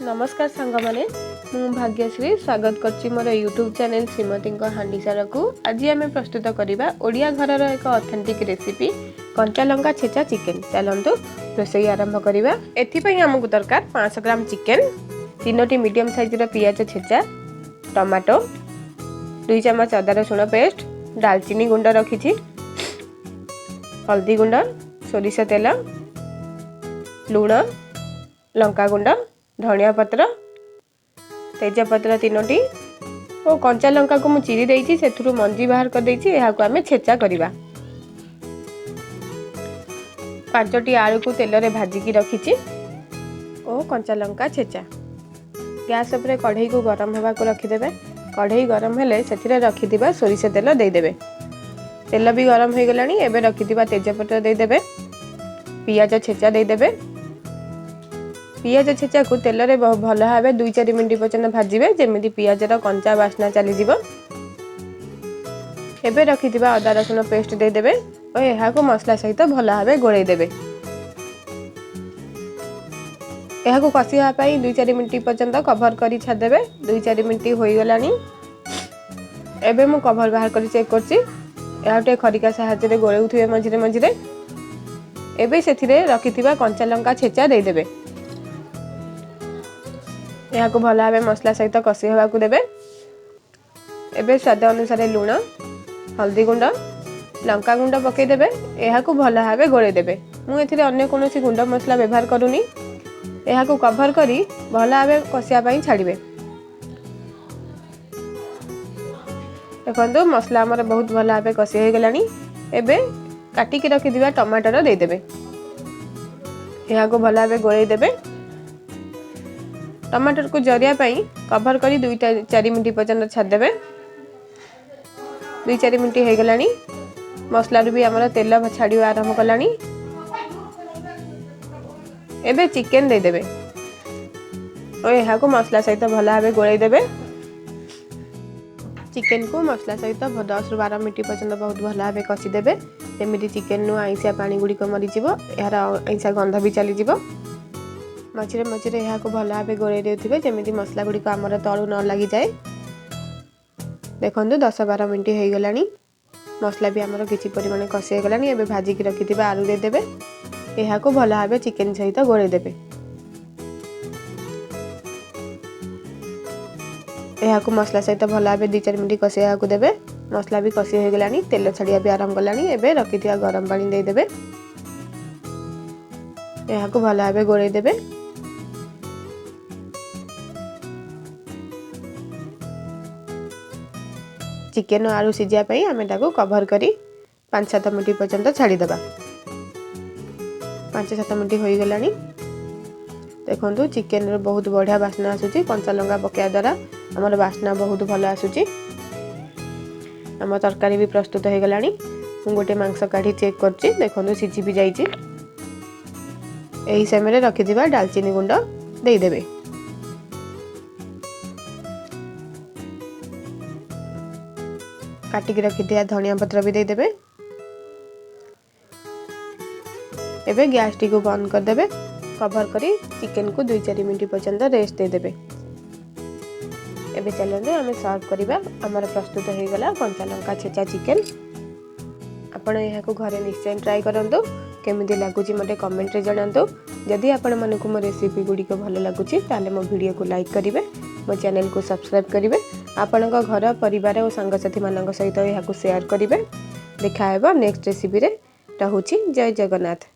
नमस्कार सांग मैंने मु भाग्यश्री स्वागत करछि मोर यूट्यूब चैनल श्रीमती हांडीसार को। आज आम प्रस्तुत करवा ओडिया घर एक ऑथेंटिक रेसिपी कंचा लंका छेचा चिकेन। चलतु रोषई आरंभ करवा। एथिपाई आमको दरकार 500 ग्राम चिकेन, 3टी मीडियम साइज पियाज छेचा, टमाटो, 2 चम्मच अदा रसुण पेस्ट, दालचीनी गुंड रखी, हल्दी गुंड, सोरिष तेल, लुण, लंका गुंड, धनिया पत्र, तेजपत्र 3टी और कंचा लंका को मुझे चिरी देइछि सेथुरु मंजी बाहर कर देइछि। एहाको आमे छेचा करबा। 5टी आलू को तेल रे भाजिकी रखिछि और कंचा लंका छेचा। गैस उपरे कढ़ई को गरम होबा को रखि देबे। कढ़ई गरम हेले सेथिरे रखि दिबा सोरिष तेल दे देबे। तेल भी गरम हो गलानी। एबे रखि दिबा तेजपत्र दे देबे, पियाज छेचा दे देबे। पियाज छेचा को तेल रे भल भाव 2-4 मिनट पर्यंत भाजिबे जेमिति पियाजर कंचा बास्ना चली जिवो। एबे रखि दिबा अदा रसुण पेस्ट दे देबे और एहा को मसला सहित भल भाव गोळै देबे। एहा को कसिया पई 2-4 मिनट पर्यंत कवर करी छाड़ देबे। 2-4 मिनट होई गलानी। एबे मु कवर बाहर करी चेक करछि। एहा टे खरिका सहायता रे गोळौथिबे मझिरे मझिरे। एबे सेथिरे रखि दिबा कंचा लंका छेचा दे देबे। यहाँ को भल भाव मसला सहित कषि हवा को देबे। एबे स्वाद अनुसार लुण, हल्दी गुंड, लंका गुंड पकई देबे। यहाँ को भल भाव गोळै देबे। मु एथिरे अन्य कोनोसी गुंड मसला व्यवहार करूनी। यहाँ को कवर करी भल भाव कषिया पई छाड़िबे। देखंतु मसला हमर बहुत भल भाव कषि हो गलानी। एबे काटिकी रखि दिबा टमाटर दे देबे। यहाँ को भल भाव गोळै देबे। टमाटर को जरिया पाई कवर करी 2-4 मिनट पर्यंत छाड़ देबे। 2-4 मिनट हो गलानी। मसला भी हमर तेल छाड़िया आरंभ कलानी। एबे चिकेन दे देबे और यहाँ को मसला सहित भल भाव गोळै देबे। चिकेन को मसला सहित 10-12 मिनट पर्यंत बहुत भल भाव कषि देबे जेमिति चिकेन नु आइसिया पानी गुड़िक मरी जिवो, यार आइसिया गंध भी चली जिवो। मझिरे मझिरे यहाँ को भल भाव गोळै देउथिबे जेमिति मसला गुड़िक आमर तळु न लागि जाए। देखंतु 10-12 मिनट हो गलानी। मसला भी आमर किछि परिमाण कषि हो गलानी। एबे भाजिकी रखिथिबा आलू दे देबे। यहाँ को भल भाव चिकेन सहित गोळै देबे। यहाँ को मसला सहित भल भाव 2-4 मिनट कषि यहाँ को देबे। मसला भी कषि हो गलानी, तेल छाड़िया भी आरंभ कलानी। एबे रखिथिबा गरम पानी दे देबे। यहाँ को भल भाव गोळै देबे। चिकेन आलू सिझिया पई आमे ताको कवर करी 5-7 मिनट पर्यंत छाड़ी देबा। 5-7 मिनट हो गलानी। देखंतु चिकेन रो बहुत बढ़िया बास्ना आसुची। कंचा लंका पकाया द्वारा हमर बास्ना बहुत भल आसुची। हम तरकारी भी प्रस्तुत हो गलानी। मु गोटे मांस काढी चेक करछि। देखंतु सिझी भी जाइछि। एही समय रखि दिबा दालचीनी गुंड दे देबे। काटिकी रखि दिया धनिया पत्र भी दे देबे। एबे गैस टी को बंद कर देबे। कवर करी चिकेन को 2-4 मिनट पर्यंत रेस्ट दे देबे। एबे चलंदे हमें सर्व करबा। हमर प्रस्तुत हो गला कंचा लंका छेचा चिकेन। आपण यहाँ को घरे निश्चय ट्राई करंतु। केमिति लागुची मते कमेंट रे जणांतु। जदि आपण मानकु मो रेसिपी गुडी को भल लागुची ताले मो वीडियो को लाइक करिवे, मो चैनल को सब्सक्राइब करिवे, आपणक घर परिवार और सांगसाथी मानक सहित यहाँ को शेयर करिवे। देखा हेबा नेक्स्ट रेसिपी रे। रहूची। जय जगन्नाथ।